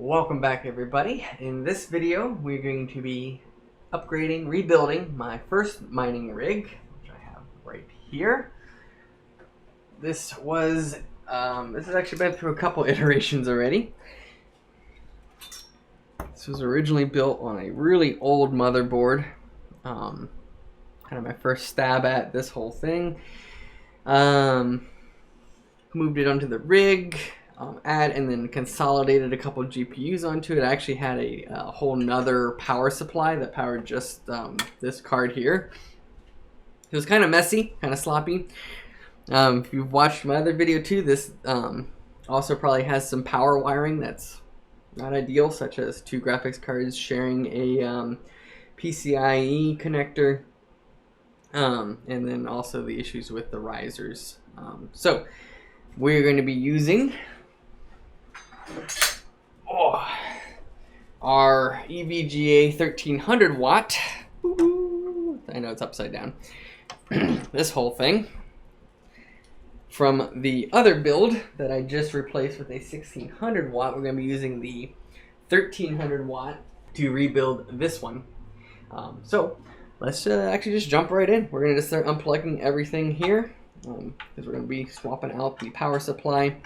Welcome back, everybody. In this video we're going to be rebuilding my first mining rig, which I have right here. This has actually been through a couple iterations already. This was originally built on a really old motherboard. Kind of my first stab at this whole thing. Moved it onto the rig. And then consolidated a couple of GPUs onto it. I actually had a whole nother power supply that powered just this card here. It was kind of messy, kind of sloppy. If you've watched my other video too, this also probably has some power wiring that's not ideal, such as two graphics cards sharing a PCIe connector, and then also the issues with the risers. So we're going to be using our EVGA 1300 watt. I know it's upside down. This whole thing from the other build that I just replaced with a 1600 watt. We're going to be using the 1300 watt to rebuild this one. So let's actually just jump right in. We're going to just start unplugging everything here because we're going to be swapping out the power supply.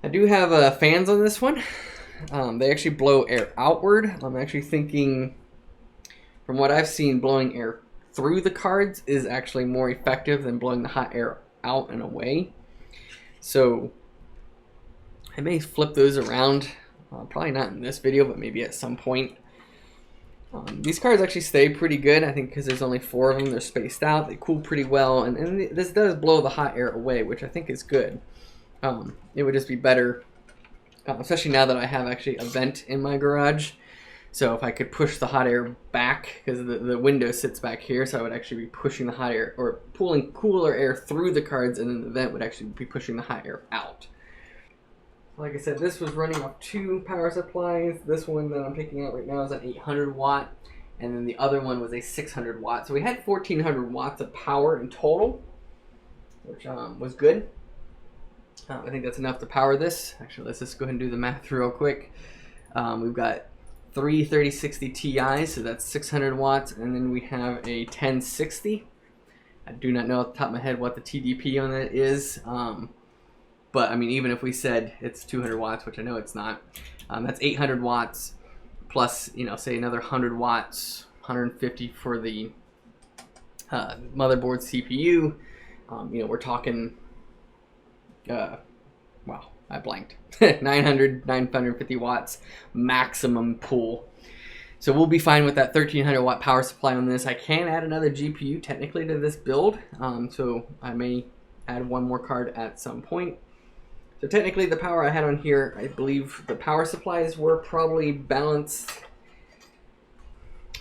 I do have fans on this one. They actually blow air outward. I'm actually thinking, from what I've seen, blowing air through the cards is actually more effective than blowing the hot air out and away. So I may flip those around. Probably not in this video, but maybe at some point. These cards actually stay pretty good, I think, because there's only 4 of them. They're spaced out. They cool pretty well, and this does blow the hot air away, which I think is good. It would just be better, especially now that I have actually a vent in my garage. So if I could push the hot air back, because the window sits back here, so I would actually be pushing the hot air, or pulling cooler air through the cards, and then the vent would actually be pushing the hot air out. Like I said, this was running off 2 power supplies. This one that I'm picking out right now is an 800 watt, and then the other one was a 600 watt. So we had 1400 watts of power in total, which was good. I think that's enough to power this. Actually, let's just go ahead and do the math real quick. We've got 3 3060 Ti's, so that's 600 watts, and then we have a 1060. I do not know off the top of my head what the TDP on that is, but I mean, even if we said it's 200 watts, which I know it's not, that's 800 watts plus, say another 100 watts, 150 for the motherboard CPU. We're talking. Wow, I blanked. 950 watts maximum pull. So we'll be fine with that 1300 watt power supply on this. I can add another GPU technically to this build, so I may add one more card at some point. So technically the power I had on here, I believe the power supplies were probably balanced.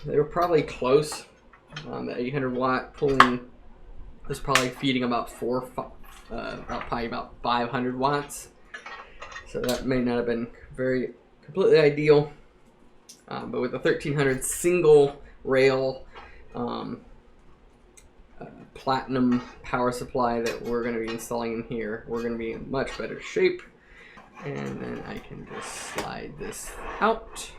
They were probably close. The 800 watt pulling was probably feeding about probably about 500 watts. So that may not have been completely ideal. But with the 1300 single rail platinum power supply that we're going to be installing in here, we're going to be in much better shape. And then I can just slide this out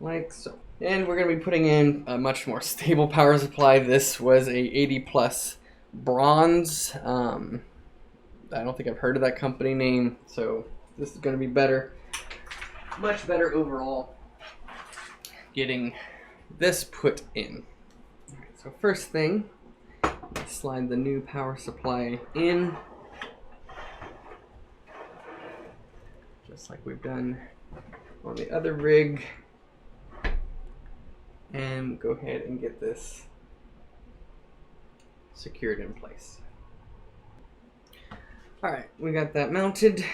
like so. And we're going to be putting in a much more stable power supply. This was a 80 plus bronze. I don't think I've heard of that company name, so this is going to be better, much better overall getting this put in. All right, so first thing, let's slide the new power supply in, just like we've done on the other rig, and go ahead and get this secured in place. Alright, we got that mounted.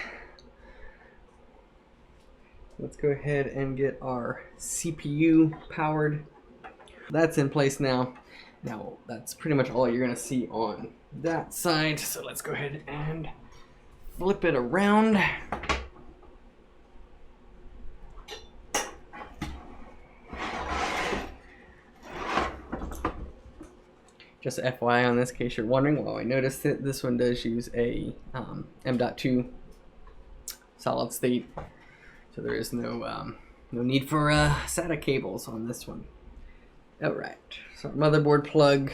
Let's go ahead and get our CPU powered. That's in place now. Now, that's pretty much all you're going to see on that side. So let's go ahead and flip it around. Just FYI on this, case you're wondering, well, I noticed that this one does use a M.2 solid state, so there is no need for SATA cables on this one. All right, so our motherboard plug.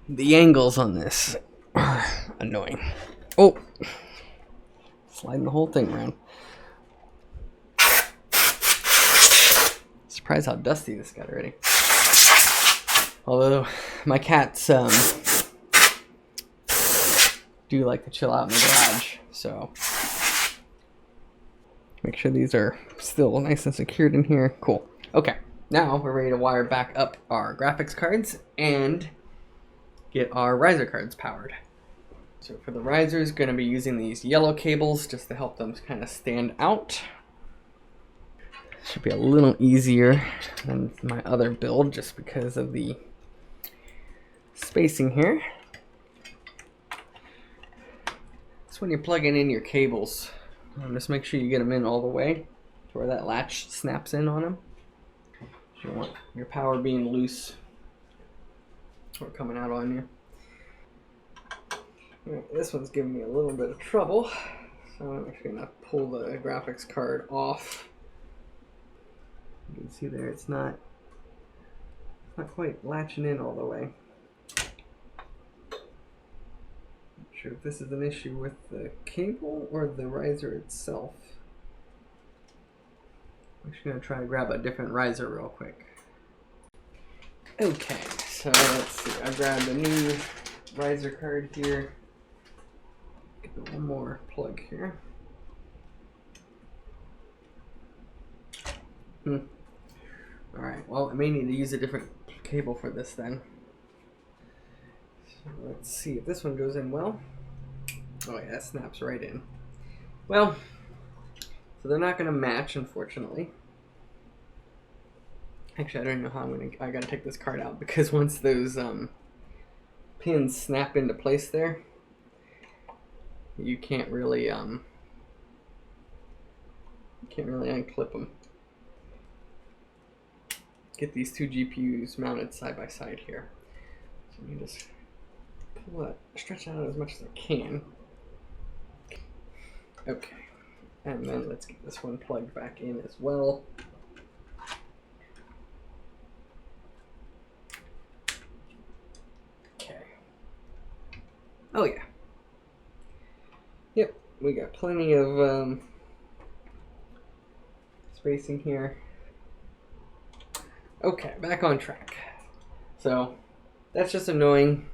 The angles on this are annoying. Oh, sliding the whole thing around. Surprised how dusty this got already. Although my cats do like to chill out in the garage, so make sure these are still nice and secured in here. Cool. Okay, now we're ready to wire back up our graphics cards and get our riser cards powered. So for the risers, going to be using these yellow cables just to help them kind of stand out. Should be a little easier than my other build just because of the spacing here. So when you're plugging in your cables, just make sure you get them in all the way to where that latch snaps in on them. You don't want your power being loose or coming out on you. Right, this one's giving me a little bit of trouble, so I'm actually going to pull the graphics card off. You can see there it's not quite latching in all the way. Not sure if this is an issue with the cable or the riser itself. I'm just going to try to grab a different riser real quick. Okay, so let's see. I grabbed a new riser card here. Get one more plug here. Alright, well, I may need to use a different cable for this then. So let's see if this one goes in well. Oh yeah, that snaps right in. Well, so they're not going to match, unfortunately. Actually, I don't know how I gotta take this card out, because once those pins snap into place there, you can't really unclip them. Get these two GPUs mounted side by side here. So let me just pull that, stretch that out as much as I can. Okay, and then let's get this one plugged back in as well. Okay. Oh yeah. Yep, we got plenty of spacing here. Okay, back on track. So that's just annoying.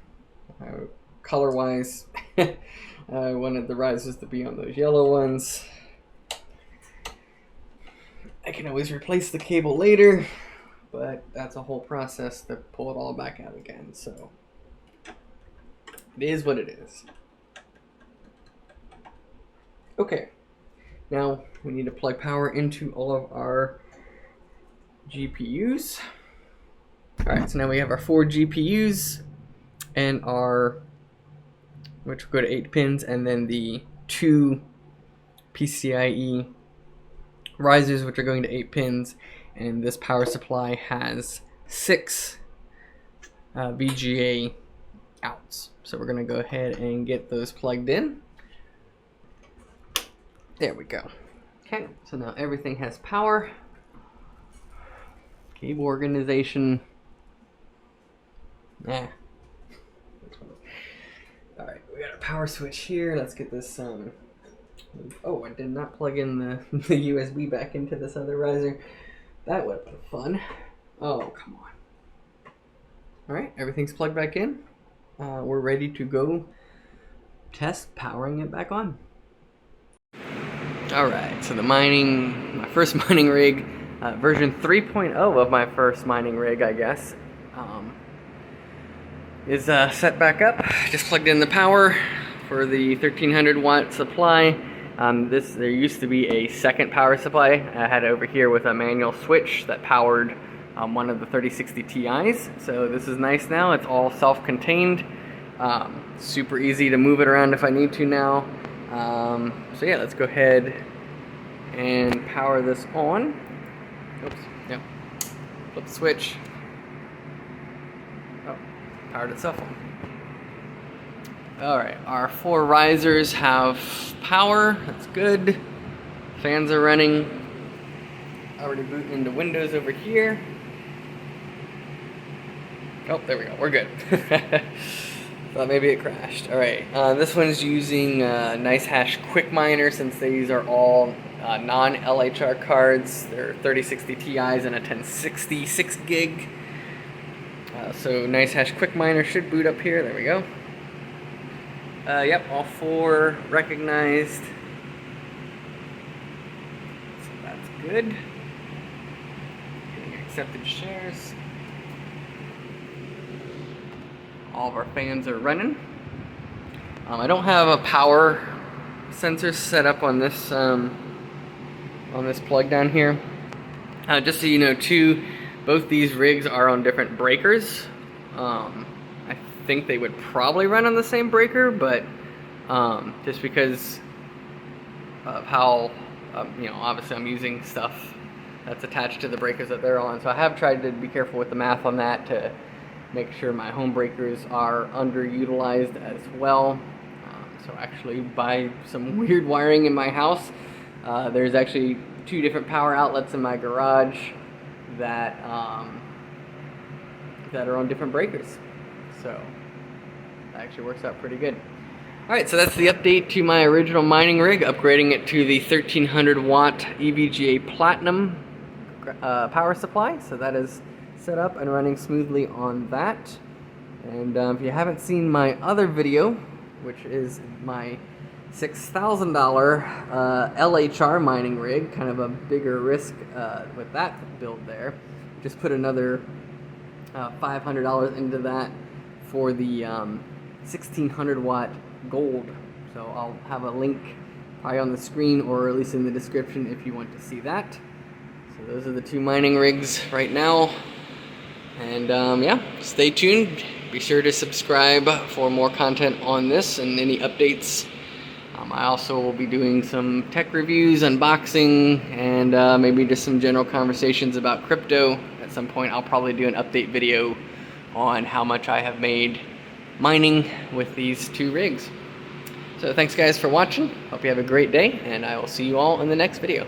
Color-wise, I wanted the risers to be on those yellow ones. I can always replace the cable later, but that's a whole process to pull it all back out again. So it is what it is. Okay, now we need to plug power into all of our GPUs. Alright, so now we have our 4 GPUs and our, which will go to 8 pins, and then the 2 PCIe risers, which are going to 8 pins, and this power supply has 6 VGA outs. So we're going to go ahead and get those plugged in. There we go. Okay, so now everything has power. Cable organization. Nah. Alright, we got a power switch here. Let's get this, oh, I did not plug in the USB back into this other riser. That would have been fun. Oh, come on. Alright, everything's plugged back in. We're ready to go test powering it back on. Alright, so my first mining rig, version 3.0 of my first mining rig, I guess, is set back up. Just plugged in the power for the 1300 watt supply. There used to be a second power supply I had over here with a manual switch that powered one of the 3060 Ti's. So this is nice now. It's all self-contained. Super easy to move it around if I need to now. So yeah, let's go ahead and power this on. Oops, yep. Flip the switch. Oh, powered itself on. Alright, our 4 risers have power, that's good. Fans are running. Already booting into Windows over here. Oh, there we go, we're good. Thought maybe it crashed. Alright, this one's using NiceHash QuickMiner since these are all non-LHR cards. They're 3060 Ti's and a 1060 6 gig. So NiceHash QuickMiner should boot up here, there we go. Yep, all 4 recognized. So that's good. Getting accepted shares. All of our fans are running. I don't have a power sensor set up on this plug down here. Just so you know, too, both these rigs are on different breakers. I think they would probably run on the same breaker, but just because of how, you know, obviously I'm using stuff that's attached to the breakers that they're on. So I have tried to be careful with the math on that to make sure my home breakers are underutilized as well. So actually, by some weird wiring in my house, there's actually 2 different power outlets in my garage that that are on different breakers. So that actually works out pretty good. Alright, so that's the update to my original mining rig, upgrading it to the 1300 watt EVGA Platinum power supply. So that is set up and running smoothly on that. And if you haven't seen my other video, which is my $6,000 LHR mining rig, kind of a bigger risk with that build there, just put another $500 into that for the 1600 watt gold. So I'll have a link probably on the screen or at least in the description if you want to see that. So those are the 2 mining rigs right now. And yeah, stay tuned. Be sure to subscribe for more content on this and any updates. I also will be doing some tech reviews, unboxing, and maybe just some general conversations about crypto. At some point I'll probably do an update video on how much I have made mining with these 2 rigs. So thanks guys for watching. Hope you have a great day, and I will see you all in the next video.